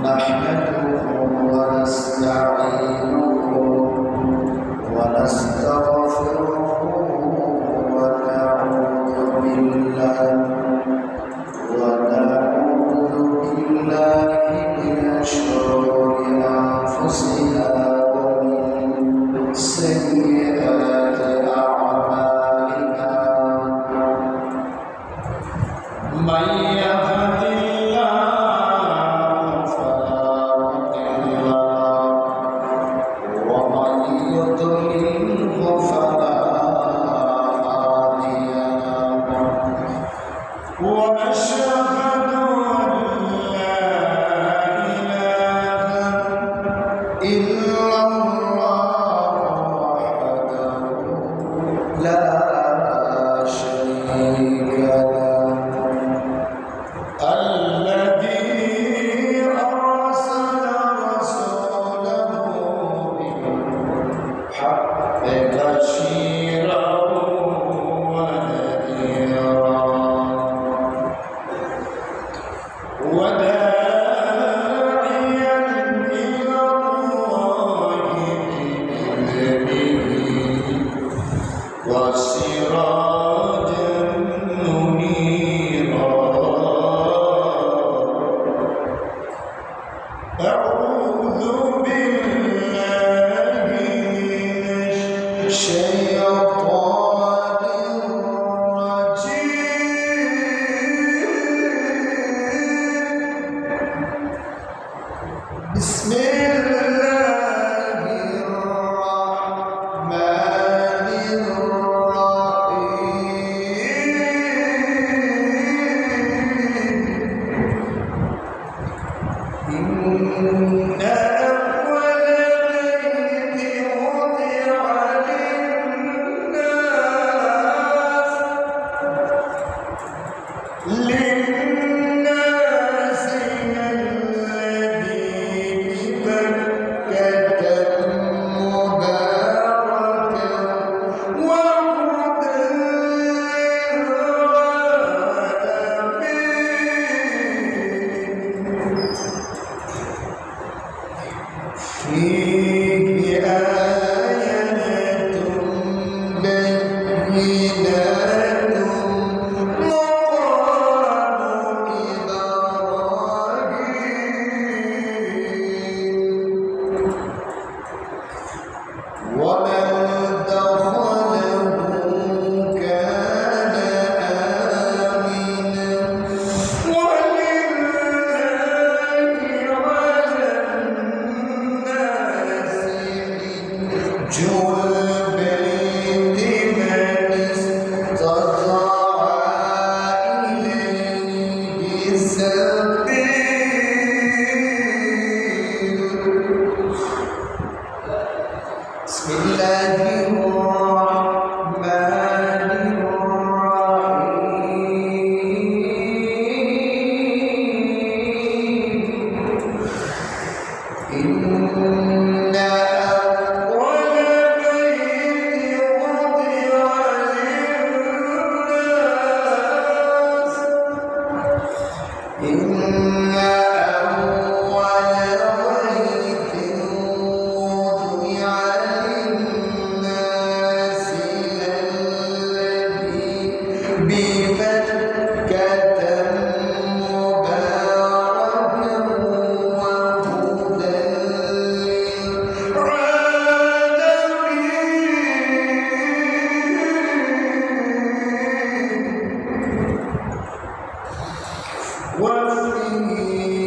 نحمده ونستعينه ونستغفره ونعوذ بالله من شرور أنفسنا ومن سيئات أعمالنا من يهد الله فلا مضل له ومن يضلل فلا هادي له ونشهد أن لا إله إلا الله وحده لا شريك له الذي أرسل رسوله بالحق بشيرا ونذيرا وداعيا إلى الله بإذنه وسراجا منيرا أعوذ بالله من الشيطان الرجيم بسم الله الرحمن الرحيم إن أول بيت وضع للناس الذي ببكة مباركا وهدى للعالمين فيه آيات بينات مقام إبراهيم ومن دخله كان آمنا ولله على الناس حج البيت من استطاع إليه سبيلا بسم الله الرحمن الرحيم إن أول بيت وضع للناس إن أول بيت وضع للناس الذي ببكة مباركا وهدى للعالمين وفيه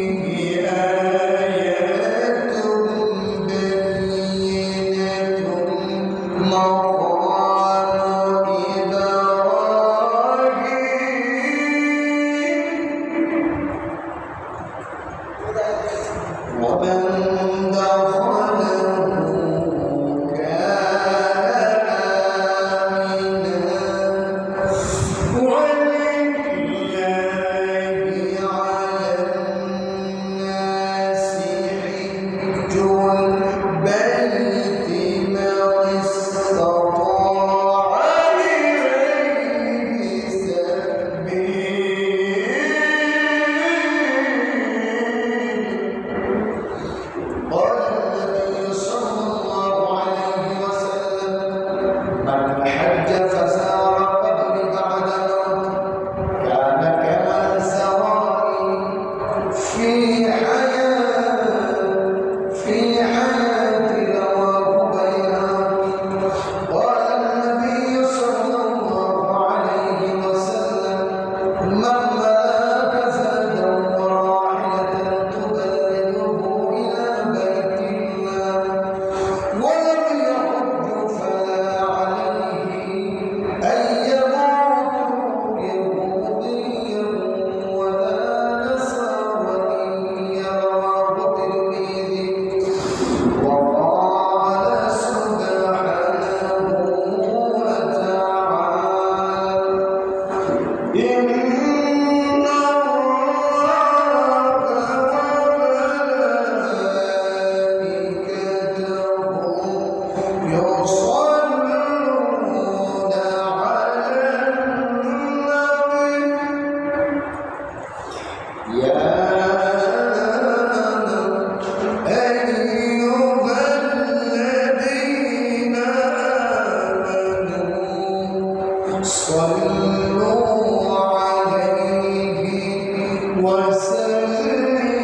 وسلموا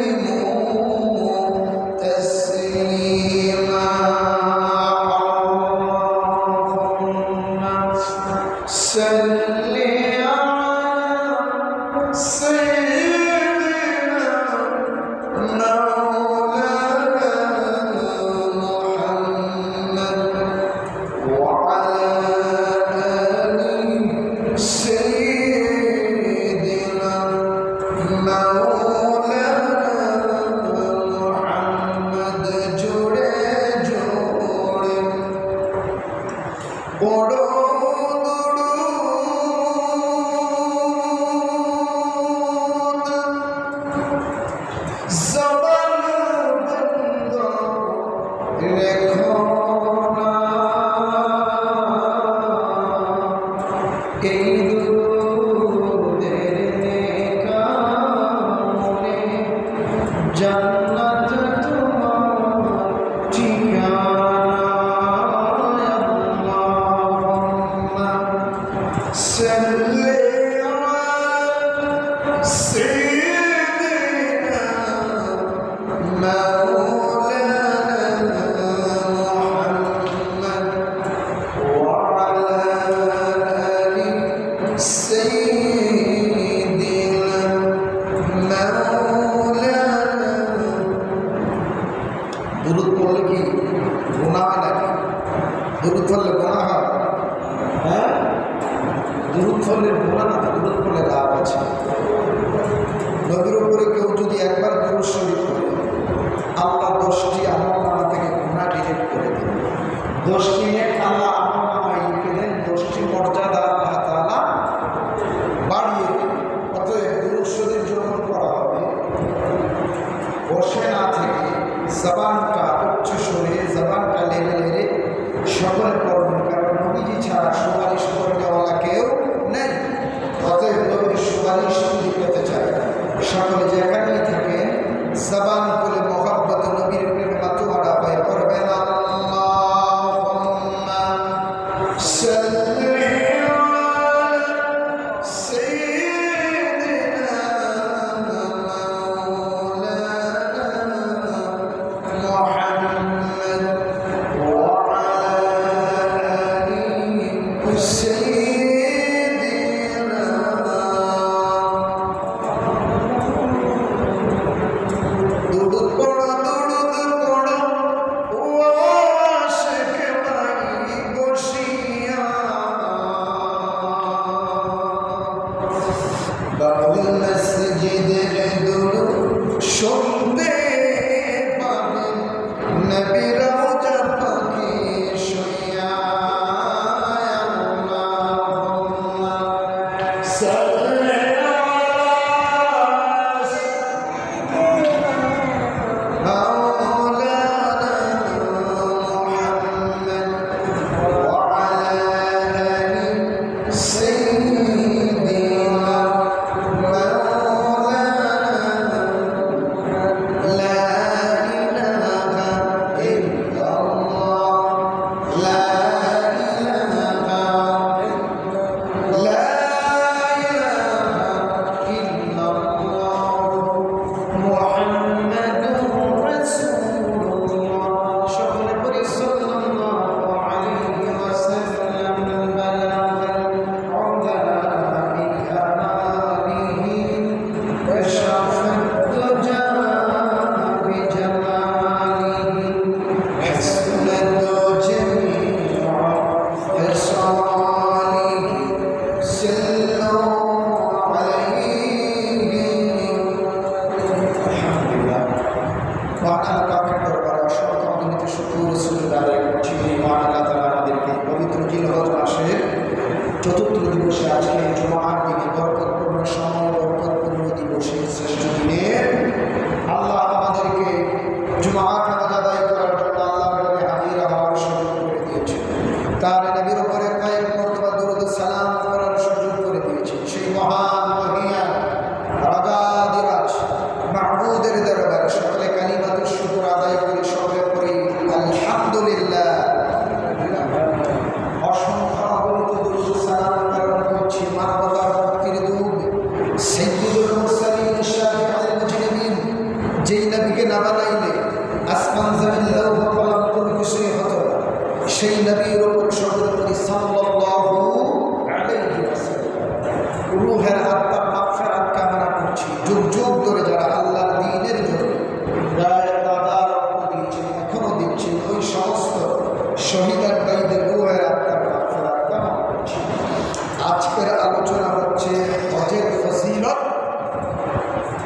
تسليما اللهم صل على سيدنا مولانا محمد وعلى آل سيدنا مولانا محمد جوڑے جوڑے পড়ো দুরূদ জবান বন্ধ রেখো না এই দুরূদের কারণে জান্নাত তোমার ঠিকানা صل على سيدنا مولانا محمد وعلى آل سيدنا مولانا দুরূদ পড়লে কি গুনাহ নাকি? দুরূদ পড়লে গুনাহ হয়? হ্যাঁ, দুরূদ পড়লে গুনাহ না, দুরূদ পড়লে লাভ আছে। নবীর উপরে কেউ যদি একবার দুরূদ শরীফ পড়ে, আল্লাহ 10টি আমলনামা থেকে গুনাহ ডিলিট করে দেন। 10টি নেক আল্লাহ আমলনামায় লিখে দেন, 10টি মর্যাদা আল্লাহ তাআলা বাড়িয়ে দেন। অতএব দুরূদ শরীফ যখন পড়া হবে, বসে না থেকে জবানটা উচ্চ স্বরে, জবানটা লেড়ে লেড়ে সকলে পড়বেন, কারণ নবীজি ছাড়া সুপারিশ করে দেওয়ালা কেউ নেই। অতএব নবীর সুপারিশ যদি পেতে চায়, সকলে যেখানেই থাকেন জবান খুলে মহব্বত নবীর প্রেমে মাতোয়ারা হয়ে পড়বেন আল্লাহুম্মা সাল্লি আলা সাইয়্যিদিনা মাওলানা মুহাম্মদ ওয়া আলা আলি সাইয়্যিদিনা। দুরূদ পড়ো, দুরূদ পড়ো, ও আশিক ভাই বসিয়া। বাবুল মসজিদের দুরূদ শুনতে পাবেন নবী রওজা পাকে শুইয়া। আল্লাহুম্মা সাল্লি আলা مولانا محمد وعلى آل سيدنا مولانا لا إله إلا الله لا إله لا إله إلا الله محمد رسول الله شكر صلى الله عليه وسلم بلغ العلا بكماله كشف الدجى بجماله حسنت جميع خصاله صلوا عليه আলহামদুলিল্লাহ। মহান আল্লাহ পাকের দরবারে অসংখ্য অগণিত শুকর ও সুজুদ আদায় করছি। মহান আল্লাহ তাআলা আমাদেরকে পবিত্র জিলহজ মাসের চতুর্থ দিবসে, আজকে জুমার দিনে বরকতপূর্ণ সময়, বরকতপূর্ণ দিবসে শ্রেষ্ঠ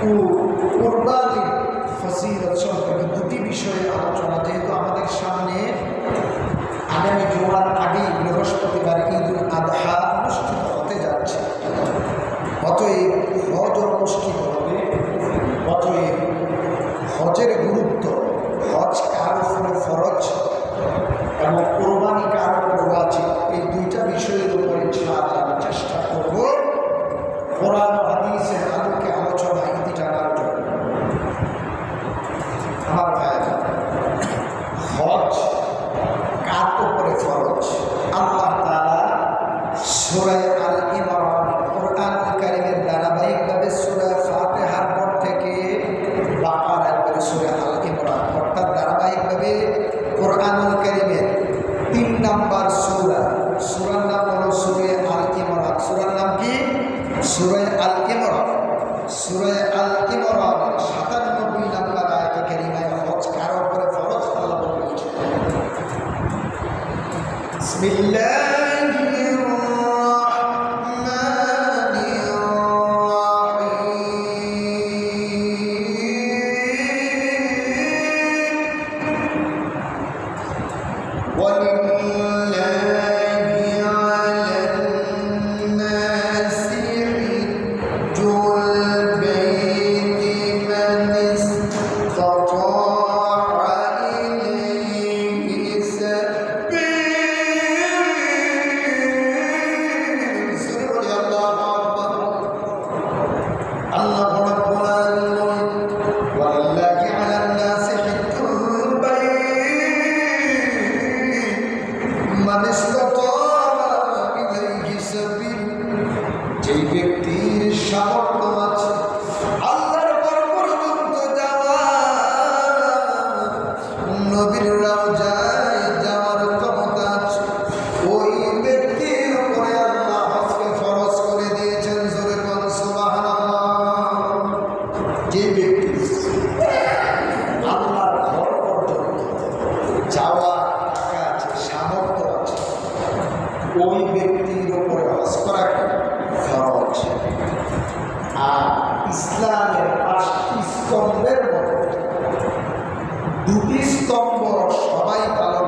ও কুরবানির ফজিলত সম্পর্কে দুটি বিষয়ে আলোচনা, যেহেতু আমাদের সামনে আগামী জুমার আগেই বৃহস্পতিবার ঈদুল আদহা অনুষ্ঠিত হতে যাচ্ছে। অতএব হজ অনুষ্ঠিত হবে, অতএব হজের গুরুত্ব, হজ কার উপরে ফরজ এবং কোরবানি কার উপরে ওয়াজিব, এই দুইটা বিষয়ের উপরে ইনশাআল্লাহ আমি চেষ্টা করব কোরআন হাদিসের আলোকে আলোচনা ইতি টানার জন্য। আমার ভাইরা, হজ কার উপরে ফরজ? আল্লাহ তাআলা সূরা আল ইমরান কোরআনুল কারীমের ধারাবাহিকভাবে সূরা ফাতিহার পর থেকে বাকারা করে সূরা আল ইমরান, অর্থাৎ ধারাবাহিকভাবে কোরআনুল কারীমের 3 নম্বর সূরা, সূরার নাম হলো সূরা আল ইমরান। সূরার নাম কি? সূরা আল ইমরান। সূরা আল ইমরানের 97 নম্বর আয়াতে কারিমায় হজ কার উপরে ফরজ আল্লাহ বলেছেন। বিসমিল্লাহির রাহমানির রাহিম ওয়ালিল্লাহি আলান নাসি হিজ্জুল বাইতি মান ইসতাতাআ ইলাইহি সাবিলা। আল্লাহ রাব্বুল আলামিন ওয়ালিল্লাহি আলান নাসি হিজ্জুল বাইতি মান ইসতাতাআ ইলাইহি সাবিলা। যেই ব্যক্তির সামর্থ্য আছে আল্লাহর ঘর পর্যন্ত যাওয়া, নবীর রওজায় যাওয়ার ক্ষমতা আছে, ওই ব্যক্তির উপরে আল্লাহ হজকে ফরজ করে দিয়েছেন। জোরে কোন সুবহানাল্লাহ। যে ব্যক্তি আল্লাহর ঘর পর্যন্ত যাওয়া টাকা আছে, সামর্থ্য আছে, ওই ব্যক্তির উপরে হজ করা ফরজ। আর ইসলামের 5টি স্তম্ভের মধ্যে 2টি স্তম্ভ সবাই পালন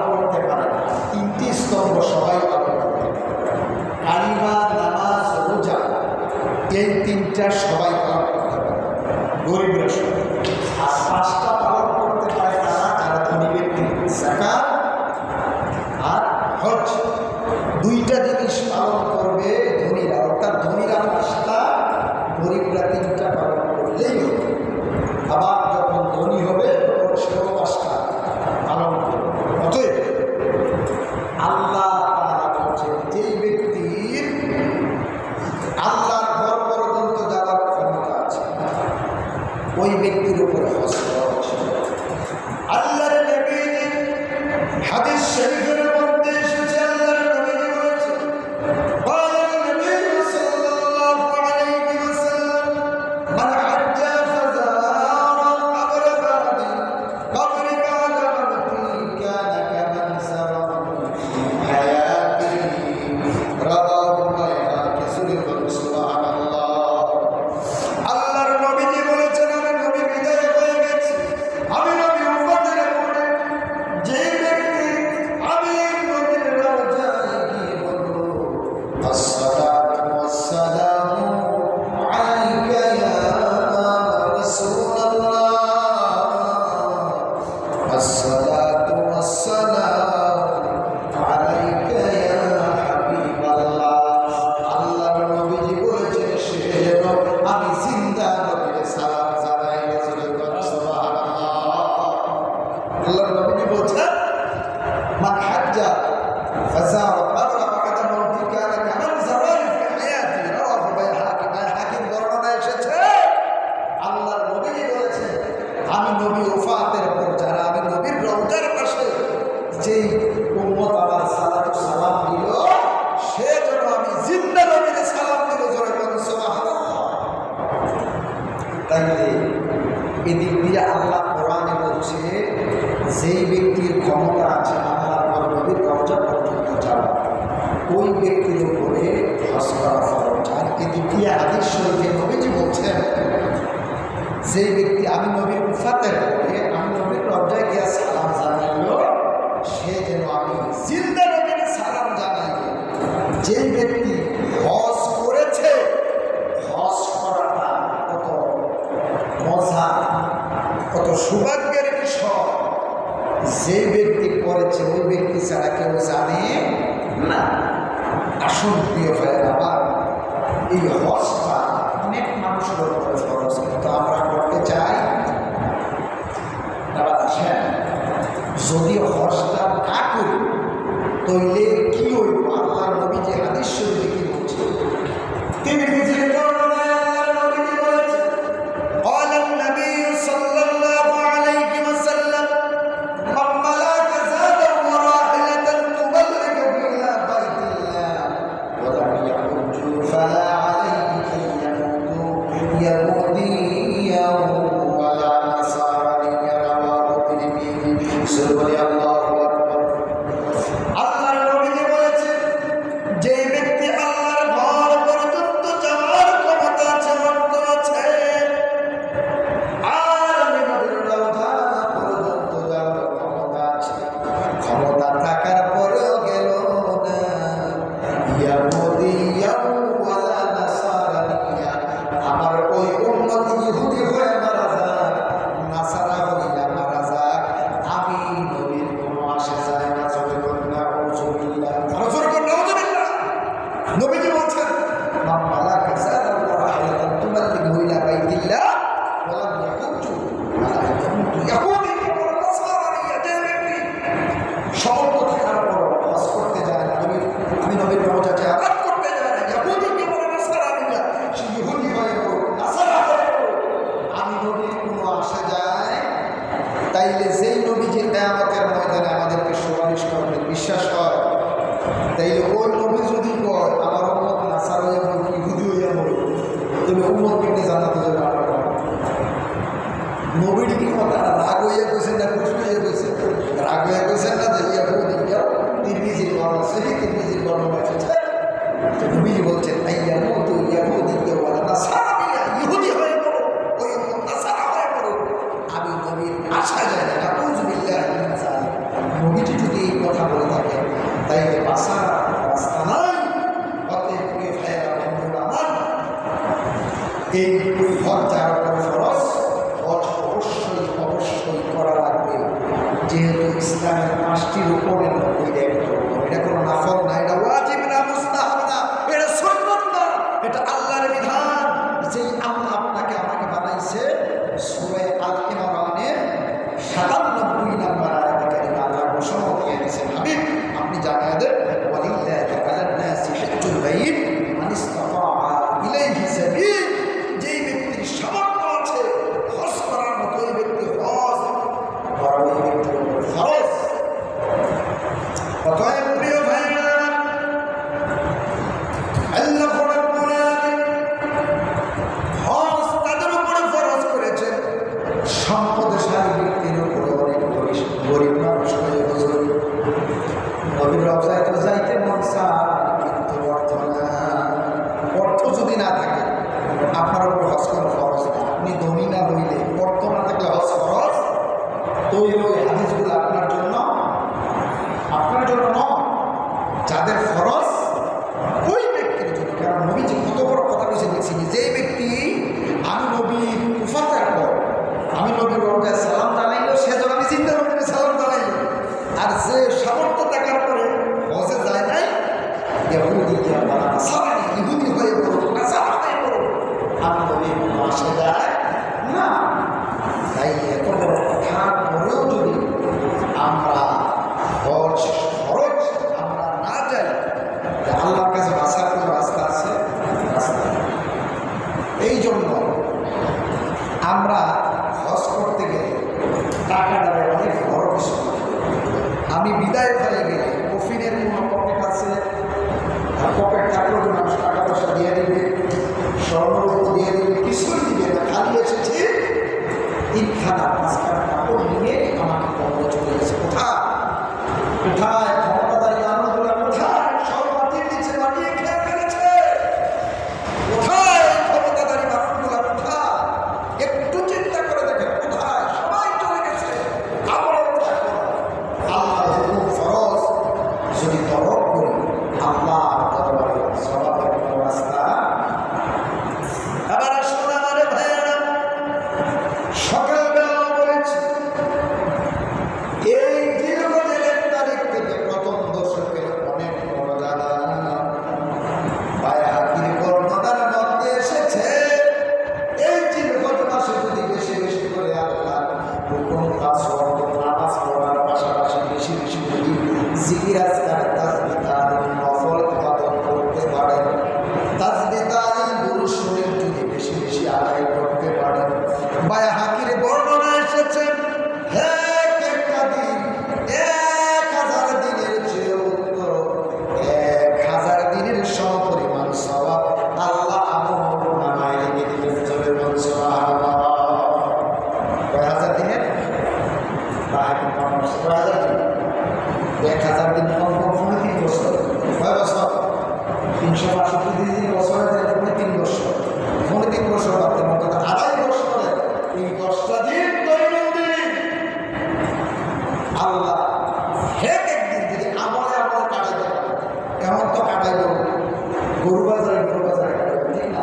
করতে পারে না, 3টি স্তম্ভ সবাই পালন করতে পারে। কালিমা, নামাজ, রোজা, এই 3টা সবাই পালন করতে পারে, গরিবরা সবাই। আর 5টা পালন করতে পারে তারা যারা ধনী ব্যক্তি, যাকাত আর হজ। 2টা জিনিস পালন করবে ধনীরা, অর্থাৎ ধনীরা 5টা, গরিবরা 3টা পালন করলেই হবে। আবার যখন ধনী হবে তখন সেও 5টা পালন করবে। অতএব আল্লাহ তাআলা বলছেন, যেই ব্যক্তির আল্লাহর ঘর পর্যন্ত যাওয়ার ক্ষমতা আছে ওই ব্যক্তির উপরে হজ ফরজ। আল্লাহর নবী হাদিস শরীফের মধ্যে এসেছে, আল্লাহর নবী বলেছেন, قال النبي صلى الله عليه وسلم من حج فزار قبر بعد موته كان كمن زاره في حياته رواه البيهقي। سبحان الله। আল্লাহর নবী বলেছেন, আমি নবী বিদায় হয়ে গেছি, আমি নবী উম্মতের পরে যে ব্যক্তি আমি নবীর রওজায় গিয়ে বলবো আসসালাতু ওয়াসসালামু আলাইকা ইয়া রাসূলুল্লাহ, আসসালাতু ওয়াসসালামু আলাইকা ইয়া হাবিবাল্লাহ। আল্লাহর নবীজি বলেছেন সে যেন আমি জিন্দা নবীর সালাম জানাই। সুবহানাল্লাহ। আল্লাহর নবী বলছেন, মান হাজ্জা ফাজারা কবরা বা'দা মাউতি কানা কামান যারানি ফি হায়াতি, রাওয়াহু বাইহাকি। বাইহাকির বর্ণনা এসেছে, আল্লাহর নবী বলেছেন, আমি নবী ওফাতের পর যারা আমি নবীর রওজার পাশে যেই উম্মত আমার সালাতু সালাম দিল, সে যেন আমি জিন্দা নবীর সালাম দিল। জোরে বলুন সুবহানাল্লাহ। তাইলে এদিক দিয়ে আল্লাহ কোরআনে বলছে, যেই ব্যক্তির ক্ষমতা আছে আল্লাহর ঘর নবীর রওজা পর্যন্ত যাওয়া, ওই ব্যক্তির উপরে হজ করা ফরজ। আর কিন্তু কি হাদিস শরীফে নবীজি বলছেন, যে ব্যক্তি আমি নবীর উফাতের পরে আমি নবীর রওজায় গিয়া সালাম জানাইল, সে যেন আমি জিন্দা নবীর সালাম জানাইল। যে ব্যক্তি হজ করেছে, হজ করাটা কত মজা, কত সৌভাগ্যের বিষয়। যে ব্যক্তি করেছে ওই ব্যক্তি ছাড়া কেউ জানে না। আসল প্রিয় ভাই আবার এই হজটা অনেক মানুষের উপরে ফরজ, কিন্তু আমরা করতে চাই আবার আসেন। যদি হজটা না করি তাহলে কি হইব? আল্লাহ নবী যে হাদিস শরীফে কি বলছে, তিনি নিজে নবীজি বলছেন সমর্থ থাকার পর হজ করতে যায় না, আমি নবীর রওজাতে আঘাত করতে যায় না, ইহুদিকে বলে নাসারানিয়া, সে ইহুদি হয়ে পড়ুক, নাসারা হয়ে পড়ুক, আমি নবীর কোনো আসা যায়। তাইলে যেই নবী যে কিয়ামতের ময়দানে আমাদেরকে সুপারিশ করবে বিশ্বাস হয়, তাইলে ওই নবী যদি কয় আমার উম্মত নাসারা হয়ে পড়ুক, ইহুদি হইয়া পড়ুক, তবে উম্মত কিন্তু জান্নাতে যাবে। আমরা নবীর কি কথা রাগ হইয়া গেছেন না খুশি হইয়া গেছে? রাগ হইয়া গেছেন না যে ইয়াহুদি তিরমিজির বর্ণনা, সেই তিরমিজির বর্ণনা এসেছে। নবীজি বলছেন আইয়ামুতু ইয়াহুদিয়্যা ওয়া নাসারানিয়া, ইহুদি হয়ে পড়ো, ওই নাসারা হয়ে পড়ো, আমি নবীর আশা যায় না। নাউযু বিল্লাহি মিন যালিক। নবীজি যদি এই কথা বলে থাকে তাইলে বাঁচার রাস্তা নাই। অতএব প্রিয় ভাইয়েরা, বন্ধুরা আমার, এই হজ যাওয়ার পরে ফরজ, হজ অবশ্যই অবশ্যই করা লাগবে। যেহেতু ইসলামের 5টির উপরে এটা কোনো নাফল না, এটা ওয়াজিব না, মুস্তাহাব না, এটা সুন্নাত না, এটা আল্লাহর বিধান। যেই আল্লাহ আপনাকে আমাকে বানাইছে, সূরা আল ইমরানের 97 নম্বর আয়াতে কারিমা আল্লাহ ঘোষণা দিয়ে দিয়েছেন, হাবিব আপনি জানিয়ে দেন, ওয়ালিল্লাহি আলান নাসি হিজ্জুল বাইত মান ইসতাতা ইলাইহি সাবিল। যেই ব্যক্তির সামর্থ্য আছে হজ করার মতো, ওই ব্যক্তি হজ করা ওই ব্যক্তির উপর ফরজ। অতএব প্রিয় ভাইরা, আল্লাহ রাব্বুল আলামিন হজ তাদের উপরে ফরজ করেছেন সম্পদশালী ব্যক্তির উপরে, অনেক গরিব মানুষ হয়ে বসে নবীর রওজায় তো যাইতে মন চায়, কিন্তু অর্থ না। অর্থ যদি না থাকে আপনার উপর হজ করা ফরজ না। আপনি ধনী না হইলে, অর্থ না থাকলে হজ ফরজ তো ওই হাদিসগুলো আপনার জন্য নয়। যাদের ফরজ ওই ব্যক্তির জন্য। কারণ নবীজি কত বড় কথা বলছে দেখছি, যে ব্যক্তি আমি নবীর উফাতের পর আমি নবীর রওজায় সালাম জানাইল, সে যেন আমি জিন্দা নবীকে সালাম জানাইল। আর যে সামর্থ্য থাকার পরে হজে যায় নাই, ইহুদি হয়ে পড়ুক, নাসারা হয়ে পড়ুক, আমি নবীর কোনো আসে যায় না। তাই এত বড় কথার পরেও যদি আমরা হজ ফরজ আমরা না যাই, আল্লাহর কাছে বাঁচার কোনো রাস্তা আছে? রাস্তা। এই জন্য আমরা হজ করতে গেলে টাকাটা অনেক বড় বিষয়। আমি বিদায় হয়ে গেলে কফিনের কোনো পকেট আছে, পকেট থাকলেও মানুষ টাকা পয়সা দিয়ে দেবে, স্বর্ণরূপ দিয়ে দেবে, কিছুই দিবে না। খালি এসেছি 3খানা 5খানা কাপড় নিয়ে আমাকে কবরে চলে গেছে। কোথায় কোথায় ক্ষমতাদারী মানুষগুলো কোথায়? সব মাটির নিচে মাটিয়ে খেয়ে ফেলেছে।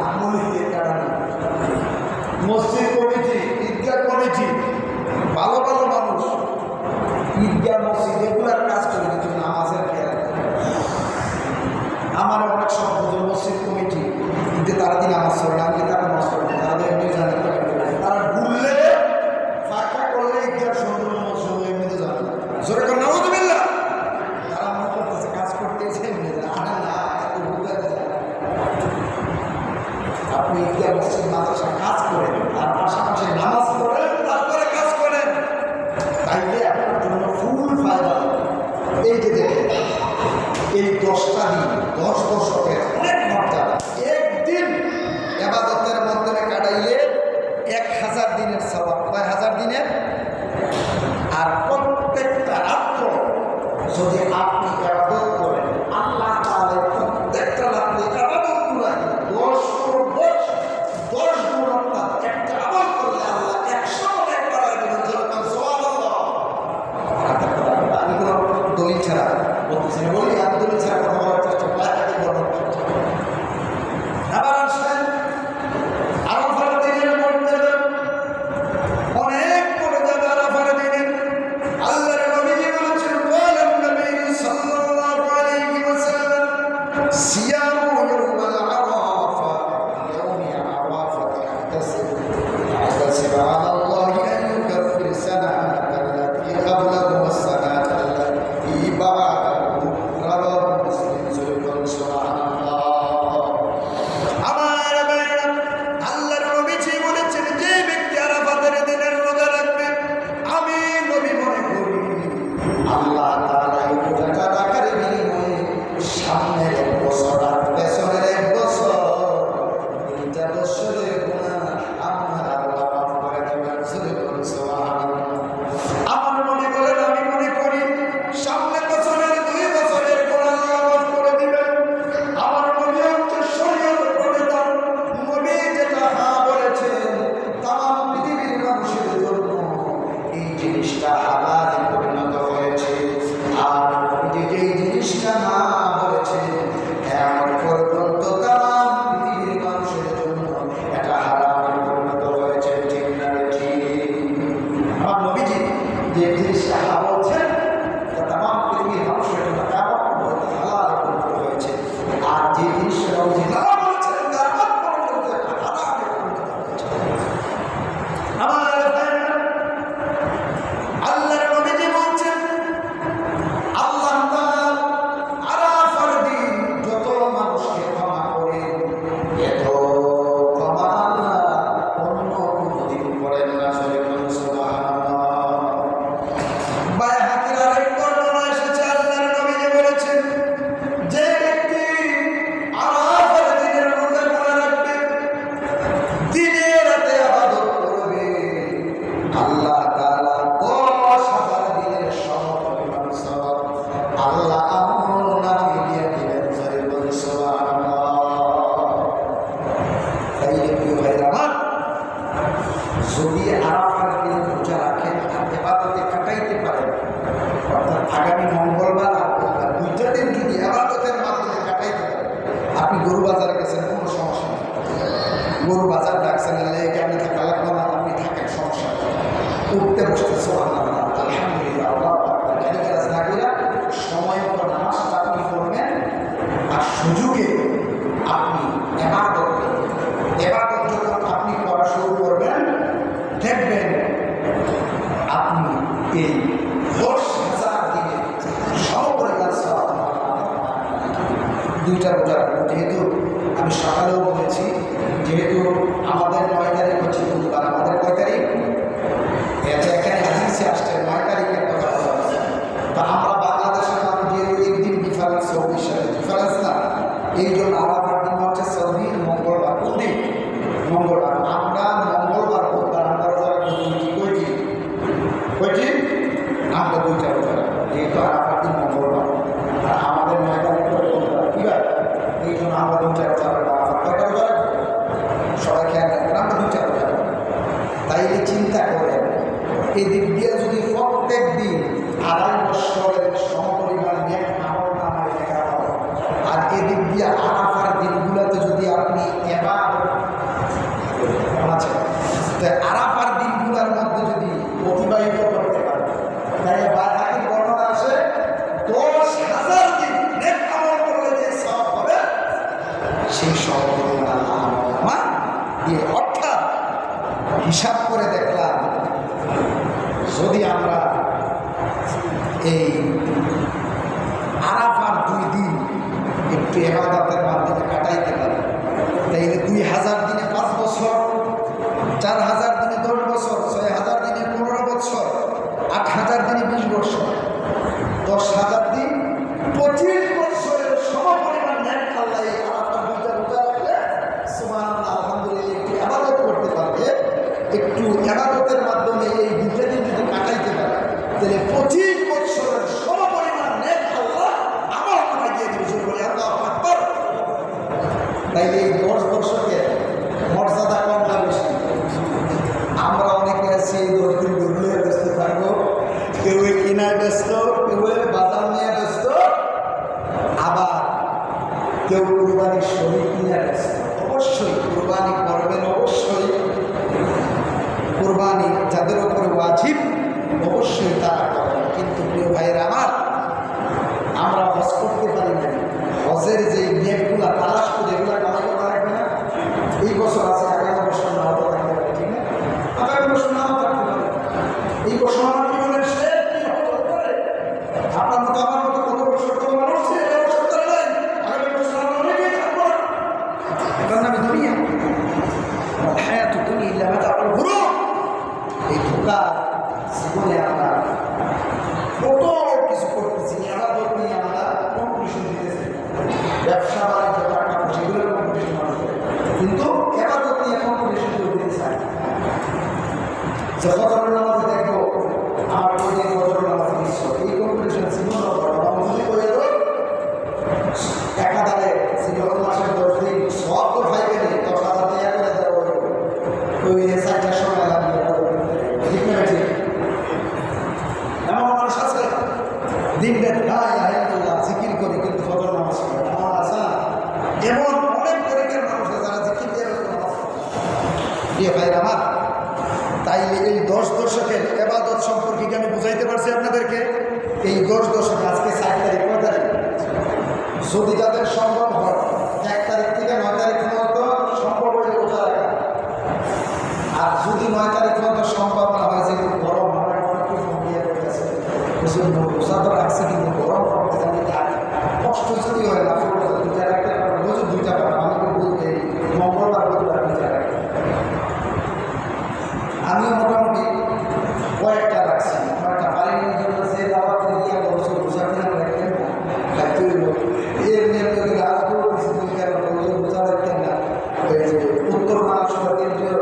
আমলি দিয়ে কাটানো। মসজিদ কমিটি, ঈদগাহ কমিটি, ভালো ভালো মানুষ ঈদগাহ মসজিদ এগুলার কাজ করে, কিন্তু নামাজের খেয়াল রাখে। আমার অনেক সময় হুজুর মসজিদ কমিটি কিন্তু তারা দিন নামাজ পড়ে না, আমি তারা নামাজ পড়ে না, তারা এমনি জানে না, তারা ঘুরলে ফাঁকা করলে ঈদগাহ সুন্দর মসজিদ এমনিতে জানে না। জোরে করে নাউযুবিল্লাহ। তারা মনে করতেছে কাজ করতেছে এমনি জানে না, এত ভুলে যায়। আপনি ঈদগাহ মসজিদ মাদ্রাসা কাজ করেন, তার পাশাপাশি নামাজ পড়েন, তারপরে কাজ করেন, তাইলে আপনার জন্য ফুল ফায়দা। এই যে দেখেন এই 10টা দিন 10 দশকের অনেক মর্যাদা। একদিন ইবাদতের মাধ্যমে কাটাইলে 1000 দিনের সওয়াব। কয় হাজার দিনের? আর প্রত্যেকটা রাত্র যদি আপনি ইবাদত করেন, আল্লাহ তাআলা প্রত্যেকটা রাত্রে ইবাদত করেন 10 গুণ অর্থাৎ একটা আমল করলে আল্লাহ 100 অনেক বাড়ায় দেবেন। যেরকম সুবহানাল্লাহ। আমি কোনো দলিল ছাড়া বলতেছি না, বলি আর দলিল ছাড়া কথা বলার চেষ্টা করি। আবার আসেন আরাফার দিনের মর্যাদা, অনেক মর্যাদা আরাফার দিনের। আল্লাহর নবীজি বলেছেন, বলেন নবী সাল্লাল্লাহু আলাইহি ওয়াসাল্লাম, সিয়ামু ইয়াউমাল আরাফা ইয়াউমি আরাফা আহতাসিব আলা আল্লাহি আন ইউকাফির সানাতা আল্লাতী ক্বাবলাহু ওয়াস সানাতা আল্লাতী বা'দাহু রাওয়াহু মুসলিম। সুবহানাল্লাহ। আমার ভাইরা, আল্লাহর নবীজি বলেছেন, যে ব্যক্তি আরাফাতের দিনের রোজা রাখবে, আমি নবী মনে করি আল্লাহ তাআলা এই রোজাটা রাখার বিনিময়ে সামনের 1 বছর আর পেছনের 1 বছর, 2টা বছরের গুনাহ আপনার আল্লাহ মাফ করে দেবেন। সুবহানাল্লাহ। আমার মনে করেন, আমি মনে করি সামনের বছরের 2 বছরের গুনাহ আল্লাহ মাফ করে দিবেন। আমার নবী হচ্ছে শরীয়ত প্রণেতা। নবী যেটা হ্যাঁ বলেছেন, তাম পৃথিবীর মানুষের জন্য এই জিনিসটা হালালে পরিণত হয়েছে। আর নবী যেই জিনিসটা না বলেছেন, এখন পর্যন্ত তাম পৃথিবীর মানুষের জন্য এটা হারামে পরিণত হয়েছে। ঠিক না ঠিক? আমার নবীজি যে জিনিসটা হ্যাঁ বলছেন, তা তাম পৃথিবীর মানুষের জন্য কিয়ামত পর্যন্ত হালালে পরিণত হয়েছে। আর যে জিনিসটা নবীজি না বলছেন, কিয়ামত পর্যন্ত এটা হারামে পরিণত হয়েছে। আমার ভাইরা, আল্লাহর নবীজি বলছেন, আল্লাহ তাআলা আরাফার দিন যত মানুষকে ক্ষমা করেন, এত ক্ষমা আল্লাহ অন্য কোনো দিন করেন না। সুবহানাল্লাহ। বাইহাকীর আরেক বর্ণনা এসেছে, আল্লাহর নবীজি বলেছেন, যে ব্যক্তি আরাফার দিনের রোজা মনে রাখবে, দিনে রাতে ইবাদত করবে, আল্লাহ তাআলা 10,000 দিনের সমপরিমাণ সওয়াব আল্লাহ আমল নামে দিয়ে দিবেন। সুবহানাল্লাহ। তাই প্রিয় ভাইরা আমার, যদি আরাফার দিন রোজা রাখেন আর ইবাদতে কাটাইতে পারেন, অর্থাৎ আগামী মঙ্গলবার আর বুধবার 2টা দিন যদি ইবাদতের মাধ্যমে কাটাইতে পারেন, আপনি গরু বাজারে গেছেন, কোনো সমস্যা নেই। গরু বাজার ডাকছেন, এখানে থাকা লাগবে না, আপনি থাকেন, সমস্যা নেই। উঠতে বসতে সুবহানাল্লাহ, আলহামদুলিল্লাহ, আল্লাহু আকবার, গালিগালাজ না কইরা সময় মতো নামাজটা আপনি পড়বেন। আর সুযোগে আপনি ইবাদত করবেন। ইবাদত যখন আপনি করা শুরু করবেন, দেখবেন আপনি এই 10,000 দিনে সমপরিমাণ সওয়াব। 2টা রোজা রাখবেন। যেহেতু আমি সকালেও বলেছি, যেহেতু আমাদের 9 তারিখ হচ্ছে বুধবার, আমাদের কয় তারিখ? এখানে হাদিসে আসছে 9 তারিখের কথা বলা হয়েছে। তা আমরা বাংলাদেশের মানুষ যেহেতু একদিন ডিফারেন্স, 24 সালের ডিফারেন্স না, এই জন্য আরাফার দিন হচ্ছে 24 মঙ্গলবার। কোন দিন? মঙ্গলবার। আমরা মঙ্গলবার বুধবার আমরা রোজা রাখবো। কয়টি? আমরা 2টা রোজা রাখবো, যেহেতু আরাফার দিন মঙ্গলবার আর আমাদের 9 তারিখ বুধবার। কি হয়? এই জন্য আমরা 2টা রোজা রাখবো। আরাফার কয়টা রোজা রাখবো? সবাই খেয়াল রাখবেন, আমরা 2টা রোজা রাখবো। তাইলে চিন্তা করেন, এদিক দিয়ে যদি প্রত্যেক দিন 2.5 বছরের সমপরিমাণ নেক আমল নামায় লেখা হয়, আর এদিক দিয়ে আরাফার দিনগুলোতে যদি আপনি ইবাদত তো আরাফার দিনগুলোর মধ্যে যদি অতিবাহিত করতে পারে, তাই বাকি বর্ণনা আসে 10,000 দিন নেক আমল করলে যে সওয়াব হবে সেই সওয়াব আল্লাহ আমার দিয়ে। অর্থাৎ হিসাব করে দেখলাম, যদি আমরা এই আরাফার 2 দিন একটু ইবাদতের মাধ্যমে কাটাইতে পারি, তাইলে 2000 দিনে 5 বছর, 4000 দিনে 10 বছর, 6000 দিনে 15 বছর, 8000 দিনে 20 বছর, 10,000 দিন 25 বছরের সমপরিমাণ নেক আল্লাহ এই আরাফার দুইটা রোজা রাখলে সুবহানাল্লাহ আলহামদুলিল্লাহ একটু ইবাদত করতে পারবে। একটু ইবাদতের মাধ্যমে এই দুইটা দিন যদি কাটাইতে পারে, তাহলে 25 বছরের সমপরিমাণ নেক আল্লাহ আমার নামে দিয়ে দিবে। বলে আল্লাহু আকবার। তাইলে এই 10 বছরকে মর্যাদা কম না বেশি? আমরা অনেকে আছি 10 দিন ঘুরলে ব্যস্ত থাকবো, কেউ কিনায় ব্যস্ত, কেউ বাজার নিয়ে ব্যস্ত, আবার কেউ কুরবানির শরীর নিয়ে ব্যস্ত। অবশ্যই কুরবানি করবেন, অবশ্যই কুরবানি যাদের উপরে ওয়াজিব অবশ্যই তারা করবেন। কিন্তু প্রিয় ভাইয়েরা আমার, আমরা হজ করতে পারি না, হজের যে নেকগুলা তালাশ করে এগুলা কামাই করা রাখবে না। এই বছর আছে, আগামী বছর নাও থাকতে পারে, ঠিক না? আগামী বছর নাও থাকতে পারে। এই বছর আমার জীবনের শেষ আপনার মতো আমার মতো কত বছর কত মানুষ বছর করে নাই, আগামী বছর আমরা অনেকেই থাকবো না। এটার নামে দুনিয়া। হ্যাঁ, তো তুমি ইল্লামাতে আপনার ঘুরো এই ধোকা জীবনে আমরা কত কিছু করতেছি, আলাদা নিয়ে আমরা কম্পিটিশন দিতেছি, ব্যবসা বাণিজ্য টাকা পয়সা এগুলোর কম্পিটিশন মানুষ, কিন্তু এবাদত নিয়ে কম্পিটিশন করে দিতে চাই। যে ফজরের নামাজে দেখবো আমার প্রতিদিন ফজরের নামাজ নিশ্চ, এই কম্পিটিশন জীবন যদি করে দেবো একাধারে জীবন মাসের 10 দিন সব তো ভাইবে নেই, 10,000 টাকা করে দেওয়া ওই 4টার সময় লাগিয়ে ঠিক না? ঠিক এমন মানুষ আছে দিন রাত জিকির করে কিন্তু ফজর নামাজ পড়ে না, আছে না? এমন অনেক গরিবের মানুষ যারা জিকির দিয়ে দিয়ে ভাই আমার। তাইলে এই 10 দশকের ইবাদত সম্পর্কে কি আমি বুঝাইতে পারছি আপনাদেরকে? এই 10 দশক আজকে 4 তারিখ, 9 তারিখ, যদি তাদের সম্ভব হয় 1 তারিখ থেকে 9 তারিখ পর্যন্ত সম্ভব হলে রোজা রাখা, আর যদি 9 তারিখ পর্যন্ত সম্ভব না হয়, যে গরম আমরা অনেকে ফোন দিয়ে করতেছে রোজা তো রাখছে কিন্তু গরম করতেছে, আমি কষ্ট যদি হয় না দুইটা রাখতে রোজ 2টা পাবো, আমি বলতে মঙ্গলবার বুধবার 2টা রাখি। আমিও মোটামুটি কয়েকটা রাখছি, কয়েকটা পারিনি জন্য যে দাওয়াত দিয়ে বলছো রোজা কিনা রাখতেন না, খাইতে হইল এর নিয়ে তৈরি আরো কিছু কেন রোজা রাখতেন না। ওই যে উত্তর মহারাষ্ট্র কেন্দ্রীয়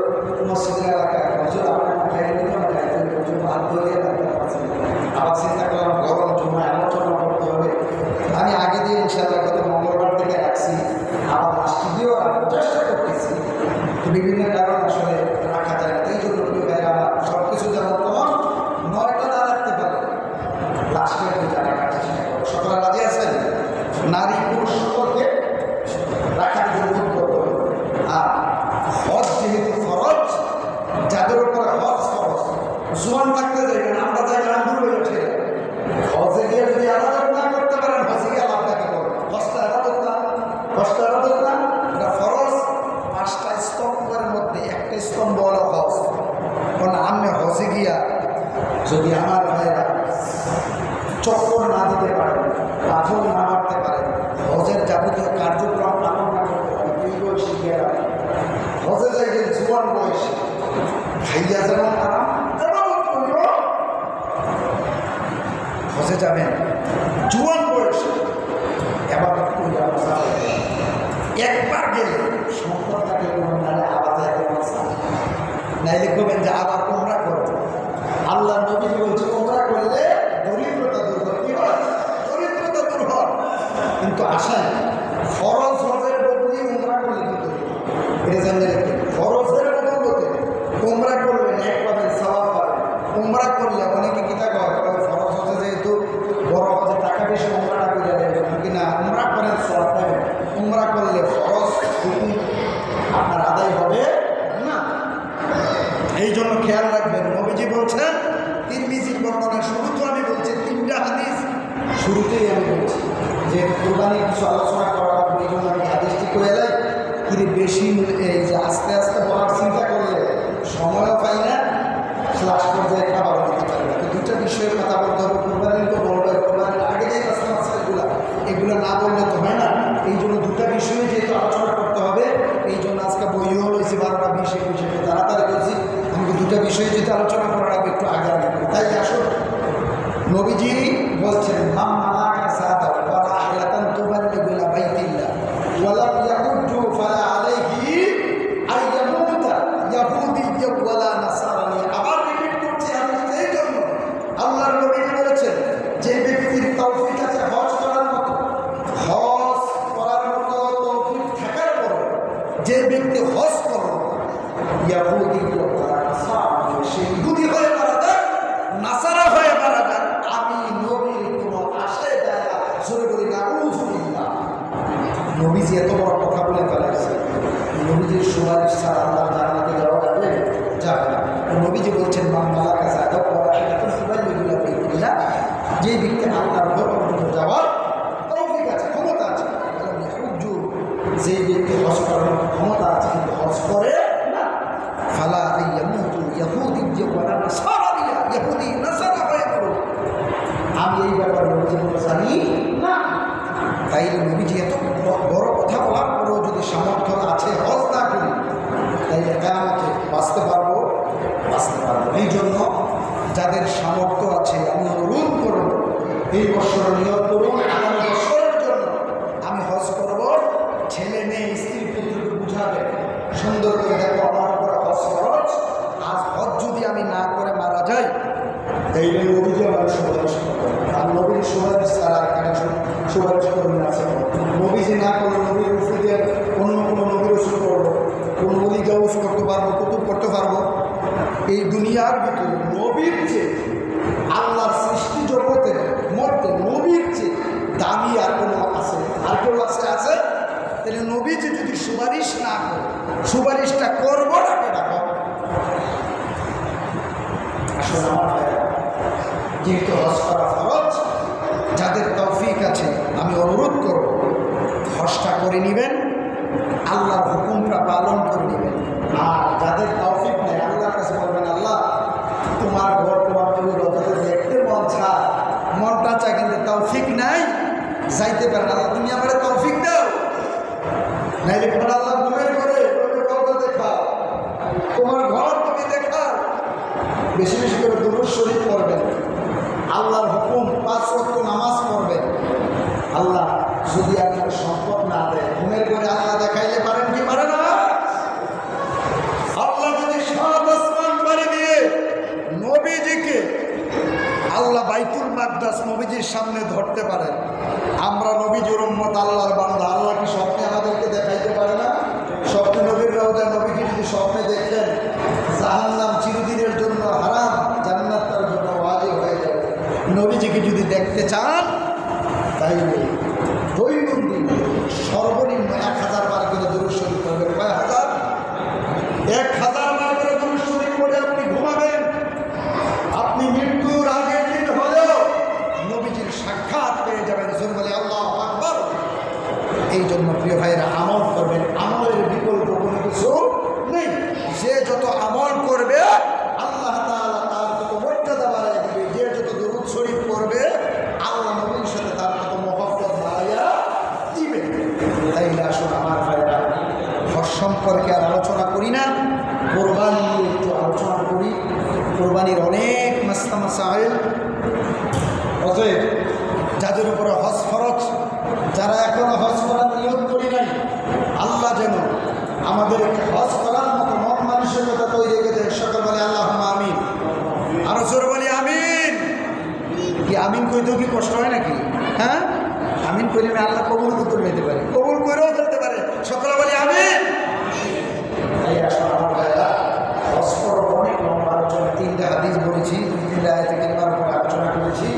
মসজিদের এলাকায় হুজুর আপনার খাইতে হইল না, খাইতে হইল হুজুর হাত ধরিয়ে রাখতে পারছেন। আবার চিন্তা করলাম গরম জমা আলোচনা করতে হবে, আমি আগে দিয়ে ইনশাআল্লাহ গত মঙ্গলবার থেকে রাখছি, আবার লাস্ট দিয়েও চেষ্টা করতেছি, বিভিন্ন কারণ আসলে রাখা যায় না। এই জন্য আমার সব কিছু যেমন তখন 9টা না রাখতে পারে, লাস্টে 2টা রাখার চেষ্টা করো। সকলে রাজি আছেন? নারী পুরুষ সকলকে রাখার জন্য করতে হবে। আর হজ যেহেতু ফরজ, যাদের উপরে হজ ফরজ, জোয়ান থাকতে যাইবেন, আমরা যাইবেন আন্দোলন হয়ে ওঠে হজে গিয়ে যদি আলাদা না করতে পারেন, হজে গিয়ে আলাদা করবেন। হজটা আলাদা না, হজটা আলাদা না, এটা ফরজ। 5টা স্তম্ভের মধ্যে একটা স্তম্ভ হলো হজ। কারণ আমি হজে গিয়া যদি আমার ভাইয়েরা চক্কর না দিতে পারেন, পাথর না মারতে পারেন, হজের যাবতীয় কার্যক্রম পালন না করতে পারেন, দুই বয়সী গিয়ে হজে যাইবেন জোয়ান বয়সে, খাইয়া যেমন আরাম হজে যাবেন জোয়ান বয়সে, এবার একবার গেলে সম্পদটাকে নাহলে আবার যাইতে পারছেন, নাইলে করবেন যে আবার তোমরা করো। আল্লাহ নবী বলছে তোমরা করলে দরিদ্রতা দূর হয়। কি হয়? দরিদ্রতা দূর হয়। কিন্তু আসেন ফরজ হজের বদলে উমরা করলে কিন্তু এটা জানলে রাখবেন, ফরজের বদলতে তোমরা করবেন, এক পাবেন, সওয়াব পাবেন। উমরা করলে অনেকে কিতা কয়, ফরজ হজে যেহেতু বড় হজে টাকা বেশি উমরাটা করে দেবেন কিনা, উমরা করেন সওয়াব পাবেন। উমরা করলে ফরজ আপনার আদায় হবে না। বলছেন, তিরমিজির বর্ণনা শুরুতে আমি বলছি, 3টা হাদিস শুরুতেই আমি বলছি যে কোরবানির কিছু আলোচনা করার প্রয়োজন। আমি হাদিসটি করে এলাই কিন্তু বেশি এই যে আস্তে আস্তে বলার চিন্তা করলে সময়ও পাই না, লাস্ট পর্যায়ে খাবারও দিতে পারি না। তো 2টা বিষয়ের কথা বলতে হবে। কোরবানি তো বলবে, কোরবানির আগে যে এগুলো না বললে তো হয় না। এই জন্য 2টা বিষয়ে যেহেতু আলোচনা করতে হবে, এই জন্য আজকে বইও হয়েছে 12টা 20 21 তাড়াতাড়ি বলছি। আমাকে 2টা বিষয়ে যেহেতু আলোচনা করার আগে একটু আগে আগে করি। তাই আসুন, নবীজি বলছেন মাম মালাকা সাদা ওয়া রাহিলাতান তুবাল্লিগু ইলা বাইতিল্লাহ ওয়া লাম ইয়াকুজু ফালা আলাইহি আইয়ামুতা ইয়াহুদিয়্যা ওয়ালা নাসারানি। আবার রিপিট করছি আমি এই জন্য আল্লাহর নবী বলেছেন যে ব্যক্তির তৌফিক আছে হজ করার মতো, হজ করার মতো তৌফিক থাকার পরে যে ব্যক্তি হজ করল, ইয়াহুদিয়্যা ওয়ালা নাসারানি, সে ইহুদি হয়ে মারা যাক, নাসারা হয়ে মারা যাক, আমি নবীর কোনো আশায় যায় না। জোরে বলি নাউযুবিল্লাহ। নবীজি এত বড় কথা বলে ফেলেছে, নবীজির সুপারিশ ছাড়া আল্লাহ জান্নাতে যাওয়া যাবে যাবে না। নবীজি বলছেন মান মালাকা সাদা ওয়া রাহিলাতান তুবাল্লিগু ইলা বাইতিল্লাহ, যে ব্যক্তি আল্লাহর ঘর পর্যন্ত যাওয়ার তৌফিক আছে, ক্ষমতা আছে, যে ব্যক্তি হজ করার ক্ষমতা আছে কিন্তু হজ করে না, ফালা আইয়ামুতু ইয়াহুদিয়্যা ওয়ালা নাসারানিয়া, ইহুদি নাসারা হয়ে পড়ো। আমি এই ব্যাপারে নবীজি বলে জানি না। তাই নবীজি এত বড় কথা বলার পরেও যদি সামর্থ্য আছে হজ না করি, তাইলে কিয়ামতে বাঁচতে পারবো। এই জন্য যাদের সামর্থ্য আছে আমি অনুরোধ করব, এই বছর নিয়ত করুন আগামী বছরের জন্য আমি হজ করব। ছেলে মেয়ে স্ত্রী পুত্রকে বুঝাবে সুন্দর করে, দেখো আমার উপর হজ খরচ, আজ হজ যদি আমি না করে মারা যাই তাইলে নবীজি আমার সুপারিশ করবেন। আর নবীর সুপারিশ ছাড়া এখানে সুপারিশ করবেন আছে, নবীজি না করলে নবীর রসুলকে অন্য কোনো নবীর রসুল করবো, কোন নবী গাউস করতে পারবো, কুতুব করতে পারবো। এই দুনিয়ার ভিতরে নবীর চেয়ে, আল্লাহর সৃষ্টি জগতের মধ্যে নবীর চেয়ে দামি আর কোনো আছে? আর কেউ আছে? তাহলে নবীজি যদি সুপারিশ না করে, সুপারিশটা করবো না কেনা? আসলে আমার যেহেতু হজ করা ফরজ, যাদের তৌফিক আছে আমি অনুরোধ করব হজটা করে নেবেন, আল্লাহর হুকুমটা পালন করে নেবেন। আর যাদের তৌফিক নেই, আল্লাহর কাছে বলবেন আল্লাহ তোমার ঘর তোমার তুমি রথতে দেখতে মনটা চায় কিন্তু তৌফিক নাই, যাইতে পারেন। আল্লাহ তুমি আমার তৌফিক দাও, নাইলে পরে আল্লাহ ঘুমের করে রথ দেখাও, তোমার ঘর তুমি দেখাও। বেশি বেশি করে দুরূদ শরীফ পড়বেন, আল্লাহর হুকুম 5 ওয়াক্ত নামাজ পড়বেন। আল্লাহ যদি আপনার সম্পদ না দেয়, ঘুমের করে আল্লাহ দেখাইলে পারেন কি পারে না? আল্লাহ যদি 7 আসমান বাড়ি দিয়ে নবীজিকে আল্লাহ বাইতুল মাকদাস নবীজির সামনে ধরতে পারেন, আমরা নবীজির উম্মত আল্লাহর বান্দা, আল্লাহ কি স্বপ্নে আমাদেরকে দেখাইতে পারে না? স্বপ্নে নবীর রওজা নবীকে যদি স্বপ্নে দেখতেন, জাহান্নাম চিরদিনের জন্য হারাম, জান্নাত তার জন্য ওয়াজিব হয়ে যাবে। নবীজিকে যদি দেখতে চান তাইলে দৈনন্দিন সর্বনিম্ন 1000 বার করে দুরূদ শরীফ পড়বেন। কয় হাজার? 1000 বার করে দুরূদ শরীফ পড়ে আপনি ঘুমাবেন। আপনি মৃত্যুর আগের দিন হলেও নবীজির সাক্ষাৎ পেয়ে যাবেন। জোরে বলে আল্লাহু আকবার। এই জন্য প্রিয় ভাইয়েরা আমল করবেন, আমলের বিকল্প কোনো কিছু নেই। যে যত আমল করবে আল্লাহ তাআলা তার তত মর্যাদা বাড়াইয়া দিবে, যে যত দুরূদ শরীফ পড়বে আল্লাহ নবীর সাথে তার তত মহব্বত বাড়াইয়া দিবে। তাইলে আসুন আমার ভাইয়েরা, হজ সম্পর্কে আর আলোচনা করি না, কোরবানি নিয়ে একটু আলোচনা করি। কোরবানির অনেক মাসলা মাসাইল, অতএব যাদের উপরে হজ ফরজ, যারা এখনো হজ করার নিয়ত করি নাই, আল্লাহ যেন আমাদেরকে হজ করার মতো মন মানসিকতা তৈরি রেখে সকল বলে আল্লাহুম্মা আমিন। আরো জোরে বলি আমিন। কি আমিন কইতেও কি কষ্ট হয় নাকি? হ্যাঁ, আমিন কইলে আল্লাহ কবুল করতে নিতে পারে, কবুল করেও ফেলতে পারে। সকলে বলি আমিন। হজ করার অনেক লম্বা আলোচনা, 3টা হাদিস বলেছি, 3টা আয়াত থেকে আলোচনা করেছি।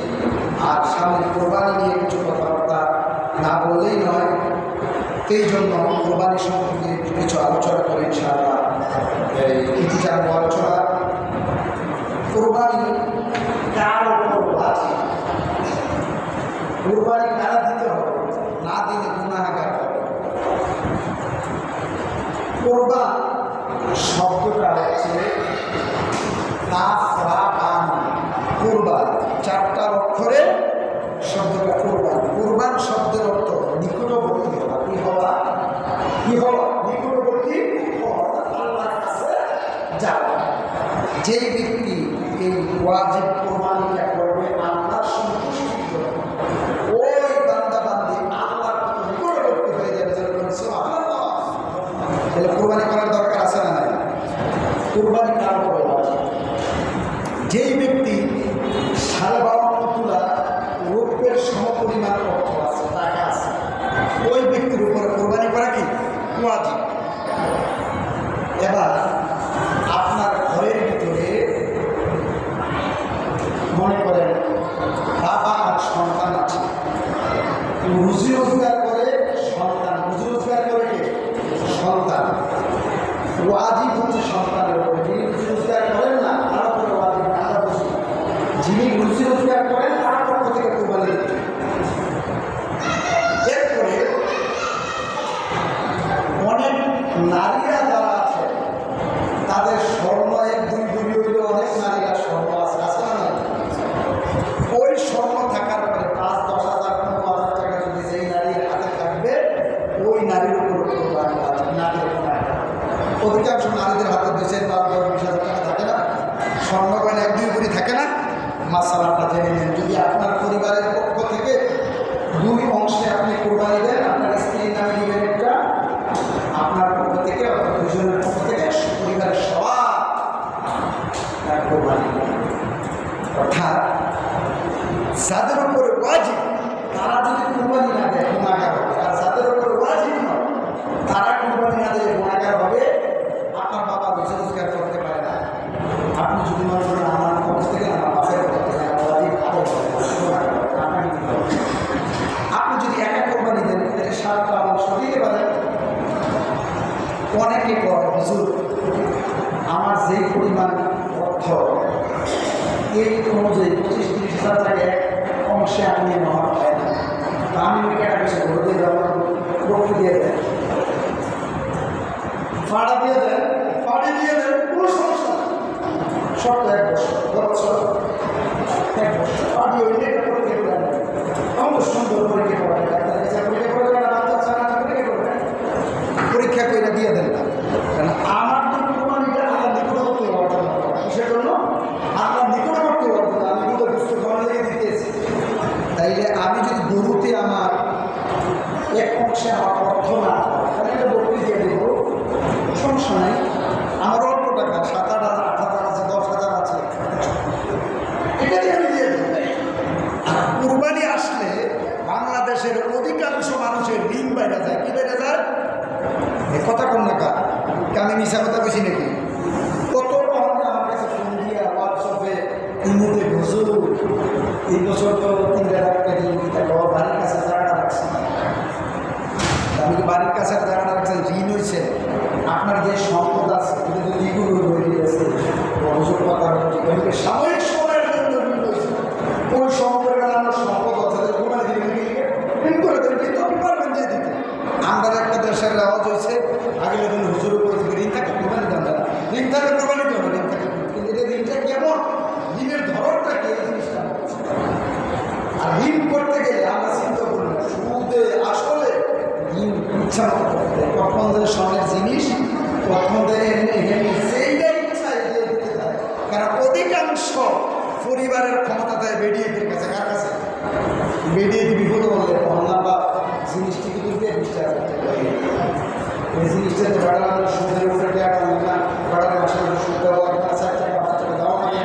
আর সামনে কোরবানি নিয়ে কিছু কথাবার্তা না বললেই নয়, এই জন্য কোরবানি সম্পর্কে কিছু আলোচনা করে ইনশাআল্লাহ ইতি জানবো আলোচনা। কুরবানি কার উপর আছে? কুরবানি কারা দিতে হবে? না দিলে গুনাহগার হবে। কুরবান শব্দটা হচ্ছে কাফরান, কুরবান, 4টা অক্ষরে শব্দটা কুরবান। কুরবান শব্দের অর্থ নিকটবর্তী হওয়া। কি হওয়া? কি হওয়া? নিকটবর্তী হওয়া, আল্লাহর কাছে যাওয়া। যেই ব্যক্তি এই ওয়াজিব কুরবানিটা করবে আল্লাহর সন্তুষ্টির জন্য, ওই বান্দা বান্দি আল্লাহর নিকটবর্তী হয়ে যাবে। সুবহানাল্লাহ। তাহলে কুরবানি করার দরকার আছে না নাই? কুরবানি কার উপরে ওয়াজিব? যেই ব্যক্তি 52 তুলা রৌপ্যের সমপরিমাণ অর্থ আছে, টাকা আছে, ওই ব্যক্তির উপরে কোরবানি করা কি ওয়াজিব। এবার আপনার ঘরের ভিতরে মনে করেন বাবা আর সন্তান আছে, রুজি রোজগার করে সন্তান, রুজি রোজগার করে কে? সন্তান। ওয়াজিব হচ্ছে সন্তানের উপরে। যিনি রুজি রোজগার করেন না তার উপরে ওয়াজিব না, আমরা বুঝি। যিনি রুজি রোজগার করেন তার পক্ষ থেকে কোরবানি দিতে। এরপরে অনেক নারীরা যারা আছে তাদের স্বর্ণ 1-2 ভরি হইলে অনেক নারীরা স্বর্ণ আছে, আছে না? ওই স্বর্ণ থাকার পরে 5-10 হাজার 15,000 টাকা যদি যেই নারীর হাতে থাকবে ওই নারীর উপর কোরবানি আছে। নারীর অধিকাংশ নারীদের হাতে 2-5-10-20 হাজার টাকা থাকে না, স্বর্ণ গয়না 1-2 ভরি থাকে না। মাসালাটা জেনে নেন। যদি আপনার পরিবারের পক্ষ থেকে 2 অংশে আপনি কোরবানি দেন, আপনার স্ত্রীর নামে দিবেন একটা, আপনার পক্ষ থেকে অর্থাৎ 2 জনের পক্ষ থেকে পরিবারের সবার কোরবানি। অর্থাৎ যাদের উপরে ওয়াজিব তারা যদি কোরবানি না দেয় গুনাহগার হবে, আর যাদের উপরে ওয়াজিব নয় তারা কোরবানি না দিলে গুনাহগার হবে। আপনার বাবা রুজি রোজগার করতে পারে না, আপনি যদি মনে করেন আমার পক্ষ থেকে আমার বাপের পক্ষ থেকে ওয়াজিব আদায় করেন, আপনাকে দিতে হবে। আপনি যদি একা কোরবানি দেন তাহলে 7টা অংশ দিতে পারেন। অনেকে কর হুজুর আমার যেই পরিমাণ অর্থ এই অনুযায়ী 25-30 হাজার টাকা এক অংশে আমি নেওয়া হয় না, আমি কেটা বেশি করে দিয়ে আমার রক্ষে দিয়ে দেয়, ফাড়া দিয়ে দেন, ফাড়ি দিয়ে দেন, কোনো সমস্যা নেই। শর্ত 1 বছর, 1 বছর ফাড়ি হইলে এটা করতে দেন। আমার সুন্দর পরীক্ষা করা পরীক্ষা করে দিয়ে দেন না, কারণ আমার তো কোরবানিটা আল্লাহ নিকটবর্তী হওয়ার জন্য। কিসের জন্য? আল্লাহ নিকটবর্তী হওয়ার জন্য। আমি দুটো বস্তু খাওয়ার লেগে দিতেছি, তাইলে আমি যদি গরুতে আমার 1 অংশে আমার অর্থ না তাহলে এটা বর্তি দিয়ে দেবো, সমস্যা নাই। আমার অল্প টাকা 7,000, 8,000 আছে, 10,000 আছে, এটা দিয়ে আমি দিয়ে দেবো। কুরবানি আসলে বাংলাদেশের অধিকাংশ মানুষের ঋণ বাইরে যায়। কি বাইরে যায়? কথা কোন না কা আমি মিশা কথা বেশি নাকি? কত আমার কাছে ফোন দিয়া হোয়াটসঅ্যাপে ইমুতে হুজুর এই বছর তো 3 লাখ টাকা বাড়ির কাছে জায়গা রাখছি, আমি কি বাড়ির কাছে জায়গাটা রাখছি ঋণ হয়েছে, আপনার যে সম্পদ আছে এটা তো দ্বিগুণ হয়ে গেছে, হুজুর কথা হচ্ছে সাময়িক সময়ের জন্য ঋণ হয়েছে, ওই সম্পদের আমার সম্পদ আছে ঘুমাই দিবেন ঋণ করে দেবেন, কিন্তু আপনি পারবেন যে দিতে। আমরা একটা দেশের আওয়াজ হয়েছে আগে যখন হুজুর করেছে ঋণ থাকে কোরবানি দাম না, ঋণ থাকে কোরবানি দেবে, ঋণ থাকে, কিন্তু এটা ঋণটা কেমন, ঋণের ধরনটা কি, এই জিনিসটা। আর ঋণ করতে গেলে আমরা চিন্তা করি না সুদে আসলে ঋণ ইচ্ছা মতো করতে, কখন যে স্বর্ণের জিনিস কখন সেইটাই ইচ্ছা এগিয়ে দিতে চায়। কারণ অধিকাংশ পরিবারের ক্ষমতা দেয় বেডিয়েদের কাছে। কার কাছে? বেডিয়ে বিপদ বললে অন্য বা জিনিসটি কিন্তু দিয়ে 20,000 টাকা এই জিনিসটা তো ভাড়া সুদের উপরে টাকা না, ভাড়ার মাসের সুদ দেওয়া 5,000 টাকা 5 টাকা দেওয়া লাগে।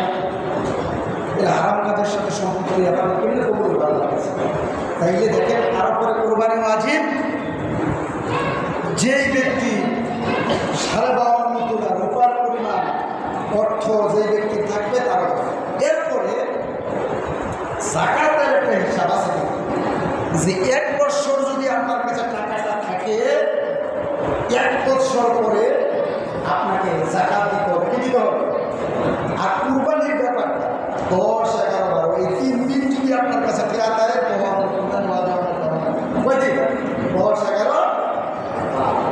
এর হারাম কাজের সাথে সম্পর্ক আপনার করলে খুবই ভালো লাগছে। তাইলে দেখেন আরো পরে কোরবানি ওয়াজিব। যেই ব্যক্তি 52 তোলা রূপার পরিমাণ অর্থ যে ব্যক্তি থাকবে তার, এরপরে যাকাতের একটা হিসাব আছে যে 1 বছর যদি আপনার কাছে টাকাটা থাকে 1 বছর পরে আপনাকে যাকাত দিতে হবে। কি দিতে হবে? আর কুরবানির ব্যাপার 10, 11, 12 এই 3 দিন যদি আপনার কাছে টিয়া দেয় তখন কয় দিন? 10, 11, 12।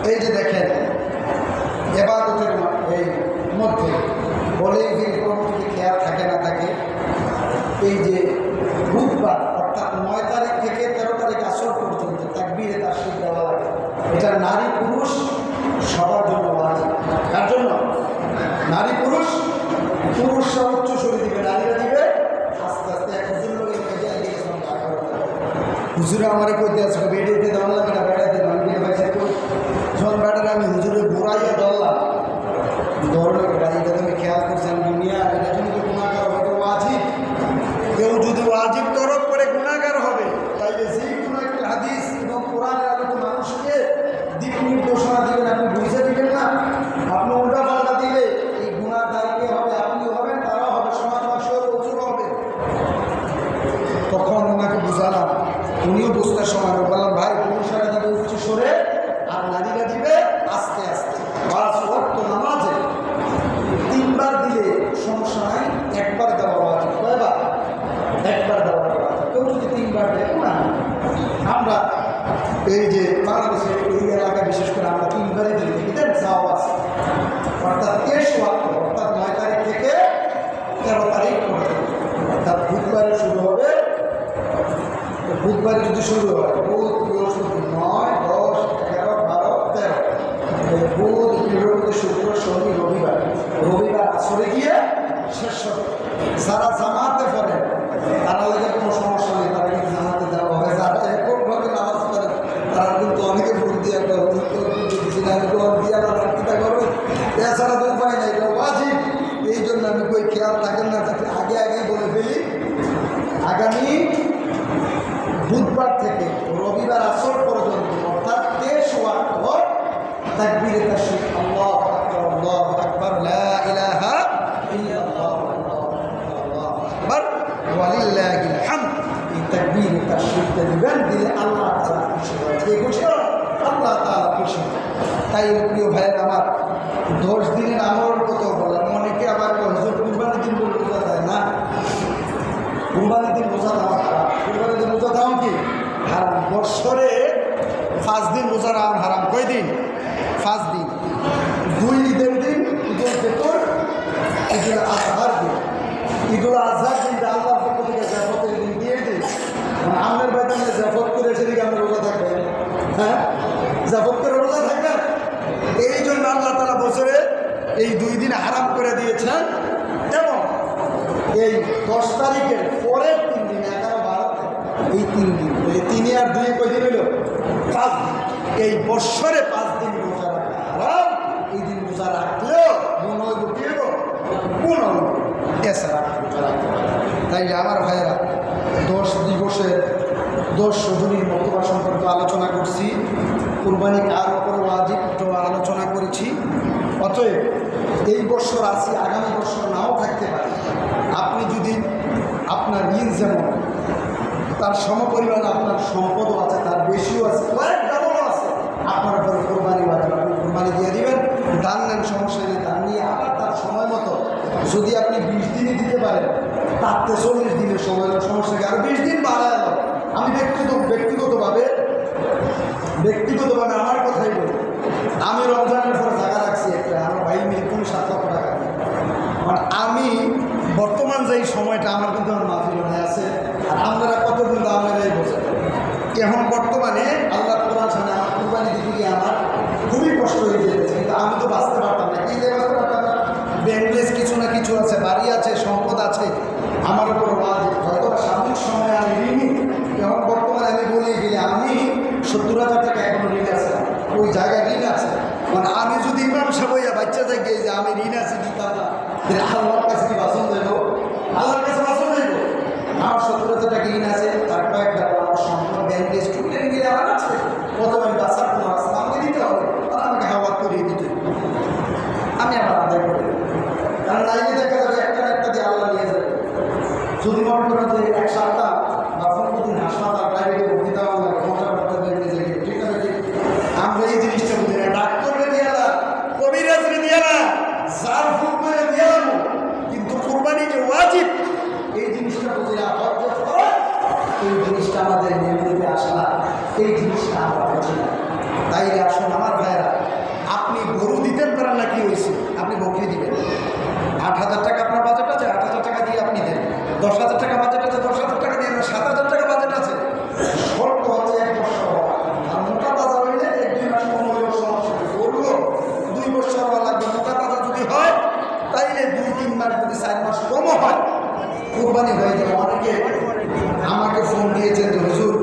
এই যে দেখেন ইবাদতের এই মধ্যে বলেই যে কোনো যদি খেয়াল থাকে না থাকে, এই যে বুধবার অর্থাৎ 9 তারিখ থেকে 13 তারিখ আসর পর্যন্ত তাকবীরে তাশরিক দেওয়া লাগে। এটা নারী পুরুষ সবার জন্য ওয়াজিব। কার জন্য? নারী পুরুষ। পুরুষরা উচ্চ স্বরে দিবে, নারীরা দিবে আস্তে আস্তে। এক হুজুর লোক হুজুরে আমারে কইতে আসবে বেড়াইতে দেওয়া লাগে না, বেড়াইতে দেওয়া ভাইসা যখন বেড়ারে আমি হুজুরে ঘোরাইয়া ধরলাম, ধরলে গাড়িটা তুমি খেয়াল করছেন দুনিয়া এটা কিন্তু গুণাগার হবে, ওয়াজিব। কেউ যদি ওয়াজিব তরফ করে গুণাগার হবে, তাইলে যে কোনো একটা হাদিস এবং কোরআনের আলোকে মানুষকে দিক নির্দেশনা দিবেন, আপনি বুঝে দিবেন না, আপনি উল্টা পাল্টা দিলে এই গুণাগারকে হবে, আপনিও হবেন, তারাও হবে, সমাজবাসীও প্রচুর হবে। তখন ওনাকে বুঝালাম, উনিও বুঝতে সময় বললাম, ভাই পুরুষেরা দিবে উচ্চ স্বরে আর নারীরা দিবে আস্তে আস্তে। 5 ওয়াক্ত নামাজে 3 বার দিলে সমস্যা নাই, একবার দেওয়া ওয়াজিব। কয়বার? একবার দেওয়া ওয়াজিব। কেউ যদি 3 বার দেয় না, আমরা এই যে বাংলাদেশের এই এলাকা বিশেষ করে আমরা 3 বারই দিই, এদের যাওয়া আছে। অর্থাৎ 23 ওয়াক্ত, অর্থাৎ 9 তারিখ থেকে 13 তারিখ পর্যন্ত। অর্থাৎ বুধবারে শুরু হবে, বুধবারে যদি শুরু হয় বুধ, বৃহস্পতি 9, 10, 11, 12, 13, বুধ, বৃহস্পতি, শুক্র, শনি, রবিবার। রবিবার আসরে গিয়ে শেষ হবে। যারা জামাতে পড়েন তারা লাগে কোনো সমস্যা নেই, তারা কিন্তু জামাতে দেওয়া হয়। যারা এককভাবে নামাজ পড়েন তারা কিন্তু অনেকে ভোট দিয়ে একটা দিয়ে চিন্তা করবে, এছাড়া তো উপায় নেই, এটা ওয়াজিব। এই জন্য আমি কই খেয়াল থাকেন না, যাতে আগে আগেই বলে ফেলি, আগামী বুধবার থেকে রবিবার আসর পর্যন্ত অর্থাৎ 23 ওয়াক্ত তাকবীরে তাশরিক, আল্লাহু আকবার, আল্লাহু আকবার, লা ইলাহা ইল্লাল্লাহ, আল্লাহু আকবার ওয়া লিল্লাহিল হামদ। এই তাকবীরে তাশরিকটা দিবেন, দিলে আল্লাহ তাআলা খুশি হয়। কে খুশি হয়? আল্লাহ তাআলা খুশি হয়। তাই প্রিয় ভাইয়ের আমার, 10 দিনের আমল কত বললাম। অনেকে আবার হুজুর কুরবানির দিন বলে বোঝা যায় না, কুরবানির দিন রোজা দেওয়া হারাম। কুরবানির দিন রোজা দেওয়া কি হারাম? বৎসরে 5 দিন রোজা রাখা হারাম। কয় দিন? 5 দিন। 2 ঈদের দিন, ঈদুল ফিতর, ঈদুল আজহার দিন। ঈদুল আজহার দিনটা আল্লাহর পক্ষ থেকে জাফতের দিন দিয়ে দিন। মানে আমাদের বাড়িতে আমরা জাফত করে সেদিকে আমরা রোজা থাকবেন, হ্যাঁ, জাফত করে রোজা থাকবেন। এই জন্য আল্লাহ তাআলা বছরে এই 2 দিন হারাম করে দিয়েছেন। এবং এই 10 তারিখের পরের 3 দিন, 11, 12, এই 3 দিন, এই 3 আর 2 কয় দিন হইল? 5 দিন। এই বৎসরে 5 দিন রোজা রাখা হারাম। এই দিন রোজা রাখলেও মনে হইব কি হইব? গুণ হইব। এছাড়া রোজা রাখতে পারে। তাই আমার ভাইয়েরা, 10 দিবসের 10 রজনীর মর্তবা সম্পর্কে আলোচনা করছি, কুরবানি কার উপর ওয়াজিব আলোচনা করেছি। অতএব এই বছর আছি, আগামী বছর নাও থাকতে পারে। আপনি যদি আপনার ঋণ যেমন তার সমপরিমাণ আপনার সম্পদও আছে, তার বেশিও আছে, কয়েক ডাবলও আছে, আপনার উপরে কোরবানি ওয়াজিব। আপনি কোরবানি দিয়ে দিবেন, দান নেন, সমস্যা নেই। দান নিয়ে আবার তার সময় মতো যদি আপনি 20 দিনই দিতে পারেন, তার 40 দিনের সময় সমস্যা কি, আরও 20 দিন বাড়ায় দাও। আমি ব্যক্তিগতভাবে আমার কথাই বলি, আমি রমজানের পর জায়গা রাখছি একটা, আমার ভাই মিলে 7 লক্ষ টাকা। মানে আমি বর্তমান যেই সময়টা আমার কিন্তু আমার মাহফিলে আছে, আর আপনারা কতদিন আপনারাই বোঝেন। এখন বর্তমানে আল্লাহ কোরআন সামনে আমার কুরবানি দিতে গিয়ে আমার খুবই কষ্ট হয়ে গিয়েছে, কিন্তু আমি তো বাঁচতে পারতাম না। কি বাঁচতে পারতাম না? ব্যাংকেজ কিছু না কিছু আছে, বাড়ি আছে, সম্পদ আছে, আমার উপর হয়তো সাময়িক সময় আমি ঋণী। এখন বর্তমানে আমি বলি গেলে আমি 70,000 টাকা এখন ঋণ আছে, ওই জায়গায় ঋণ আছে। মানে আমি যদি ইমাম সাহেব হইয়া বাচ্চা থেকে যে আমি ঋণ আছে দিতাম না, আল্লাহর কাছে কি বাসন দেব? আল্লাহর কাছে বাসন দেব? আমার 70,000 টাকা ঋণ আছে, তার কয়েকটা আমার সম্পদ ব্যাংকে স্টুডেন্ট গিয়ে আমার আছে, কত আমি বাঁচার কোনো রাস্তা আমাকে দিতে হবে, তারা আমাকে হাওয়াত করিয়ে দিতে, আমি আমার আদায় করে দেব। কারণ লাইনে দেখা যাবে একটা না একটা দিয়ে আল্লাহ নিয়ে যাবে। যদি মনে করেন যে 1 সপ্তাহ বা 15 দিন হাসপাতাল প্রাইভেটে ভর্তি দেওয়া হয়, মজা করতে বেরিয়ে যায়, ঠিক আছে? আমরা এই জিনিসটা বুঝি না। ডাক্তারকে দিয়ে না, কবিরাজকে দিয়ে না, সার ফুল করে দিয়ে কিন্তু বকরি দিবেন। 8,000 টাকা আপনার বাজেট আছে, 8,000 টাকা দিয়ে আপনি দেন। 10,000 টাকা বাজেট আছে, 10,000 টাকা দিয়ে দেন। 7,000 টাকা বাজেট আছে, স্বল্প হচ্ছে 1 বছর হওয়া। আর মোটা তাজা হইলে 1-2 মাস কম হলেও সমস্যা নেই, করলো 2 বছর হওয়া লাগবে। মোটা তাজা যদি হয় তাইলে 2-3 মাস, যদি 4 মাস কমও হয় কুরবানি হয়ে যাবে। অনেকে আমাকে ফোন দিয়েছেন যে হুজুর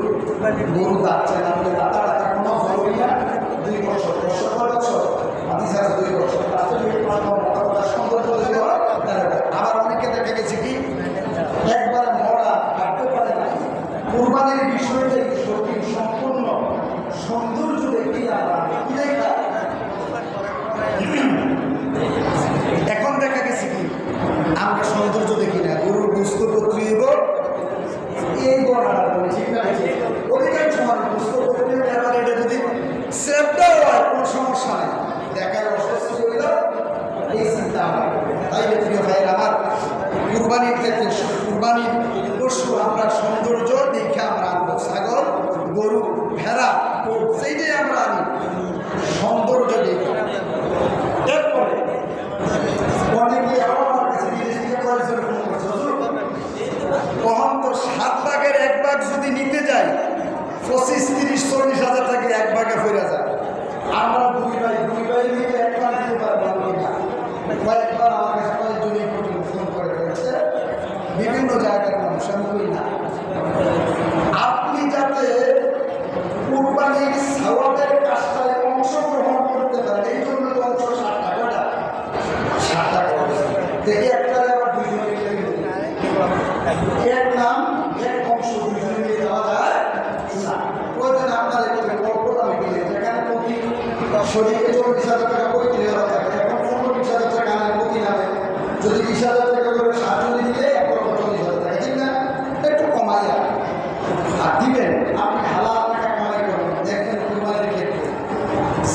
গরু দাঁড়ছেন, আপনি দাঁড়া কোনো হলোই না, 2 বছর, 2 বছর, আবার অনেকে দেখা গেছে কি একবার মরা কাটতে পারে না। কুরবানির বিষয়টা সত্যি সম্পূর্ণ সৌন্দর্য দেখি আমরা কি দেখা। এখন দেখা গেছে কি আমরা সৌন্দর্য দেখি না, গরুর বুঝত পত্রিব এই গণাটা বলি, ঠিক না? অধিকাংশ মানুষ বুঝত পত্রিব ব্যাপারে এটা যদি সেফটাও হয় কোনো সমস্যা নেই, দেখার অস্বস্তি হইল এই চিন্তা হয়। তাই প্রিয় ভাইয়ের আমার, কুরবানির ক্ষেত্রে কুরবানির পশু আমরা সৌন্দর্য দেখে আমরা আনবো। ছাগল, গরু, ভেড়া সেইটাই আমরা আনি, সৌন্দর্য দেখি। এরপরে অনেকে আমার কাছে বিদেশ থেকে পরিচয় ফোন করছে, কখন তো 7 ভাগের 1 ভাগ যদি নিতে যাই 25, 30, 40 হাজার টাকা 1 ভাগে ফিরে যায়। আমরা 2 ভাই মিলে 1 ভাগ দিতে পারবো না। কয়েকবার আমার কাছে কয়েকজনই ফোন করে ফেলছে, বিভিন্ন জায়গার মানুষ, আমি করি না। আপনি যাতে কুরবানির সওয়াবের কাজটায় অংশগ্রহণ করতে পারেন, এই জন্য তো অংশ 60 টাকাটা 60 টাকা দেখে একটা আবার 2 জন মিলে এক নাম এক অংশ 2 জন মিলে দেওয়া যায় না। প্রয়োজন আপনার একটু অল্প দামে কিনে, যেখানে প্রতি শরীরে 40,000 টাকা 35,000 টাকা, এখন 15-20,000 টাকা আনে প্রতি নামে। যদি 20,000 টাকা করে 60 দিলে 1,40,000 টাকা, ঠিক না? একটু কমাই আর দিবেন। আপনি হালাল টাকা কামাই করবেন। দেখবেন কুরবানির ক্ষেত্রে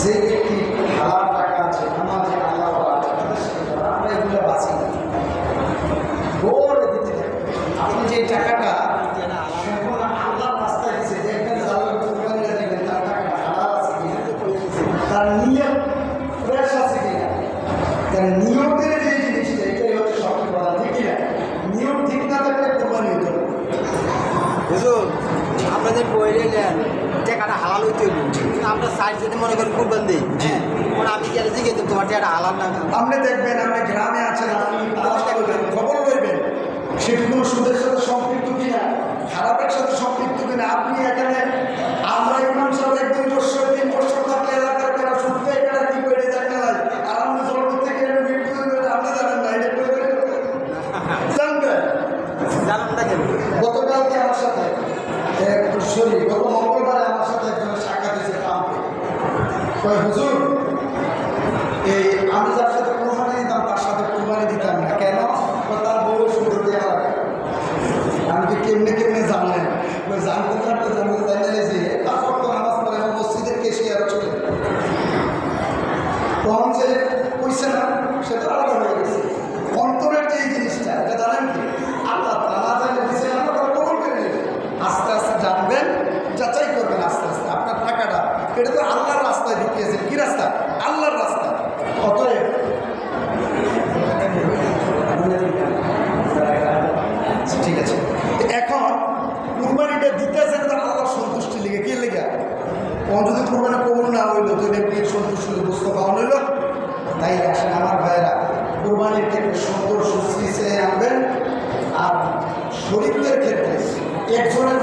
যে ব্যক্তি হালাল টাকা আছে, আমাদের আল্লাহ আছে, আমরা এগুলো বাঁচি না, গড় দিতে থাকবেন। আপনি যে টাকাটা সম্পূর্ণ আল্লাহর রাস্তায় দিচ্ছে, দেখবেন কুরবানিটা দিবেন, তার টাকা হালাল আছে কিনা, তার নিয়ত ফ্রেশ আছে কিনা। তার নিয়তের যে জিনিসটা, এটাই হচ্ছে সবচেয়ে বড়, ঠিক কিনা? নিয়ত ঠিক না থাকলে কুরবানি হতে হবে। হুজুর আপনাদের বইলে নেন টাকাটা হালাল হইতে হইব, আমরা সাইড যদি মনে করি কুরবান দিই, হ্যাঁ মানে আমি গেলে দিকে তোমার টাকাটা হালাল না। আপনি দেখবেন আপনি গ্রামে আছেন, আপনি খবর রইবেন সেটি কোনো সুদের সাথে সম্পৃক্ত কিনা, খারাপের সাথে সম্পৃক্ত কিনা। আপনি এখানে আমরা ইমাম সাহেব 1-2 বছর 3 বছর থাকলে এলাকার কারা শুনতে এখানে কি করে দেখা যায়, আর আপনি জন্ম থেকে মৃত্যু আপনি জানেন না, এটা করে জানবেন। জানান না কেন? গতকালকে আমার সাথে গত মঙ্গলবারে আমার সাথে একজন সাক্ষাৎ দিয়েছে কামকে, কয় হুজুর এই আমি যার সাথে কোরবানি দিতাম তার সাথে কোরবানি দিতাম না কেন? তার বউ সুন্দর দেওয়া লাগে। আমি কি কেমনে জানলেন? জানতে জানলে যে নামাজ পড়ে মসজিদের কেশিয়ার চলে, তখন সে কইছে না, সে তো আলাদা হয়ে গেছে। অন্তরের যে জিনিসটা, এটা জানেন কি আল্লাহ তাআলা জানে দিয়েছেন, আমরা কবুল করে নেবেন। আস্তে আস্তে জানবেন, যাচাই করবেন আস্তে আস্তে। আপনার টাকাটা এটা তো আল্লাহর রাস্তায় ঢুকিয়েছেন। কি রাস্তা? আল্লাহর রাস্তা। অতএব ঠিক আছে, এখন কুরবানিটা দিতেছেন তো আল্লাহর সন্তুষ্টি লেগে, কি লেগে? ও যদি কুরবানি কবুল না হইলো তো ব্যক্তির সন্তুষ্টি বুঝতে পাওয়া হইল। তাই আসেন আমার ভাইয়েরা, কুরবানির ক্ষেত্রে সুন্দর সুস্থি আনবেন। আর শরীরের ক্ষেত্রে একজনের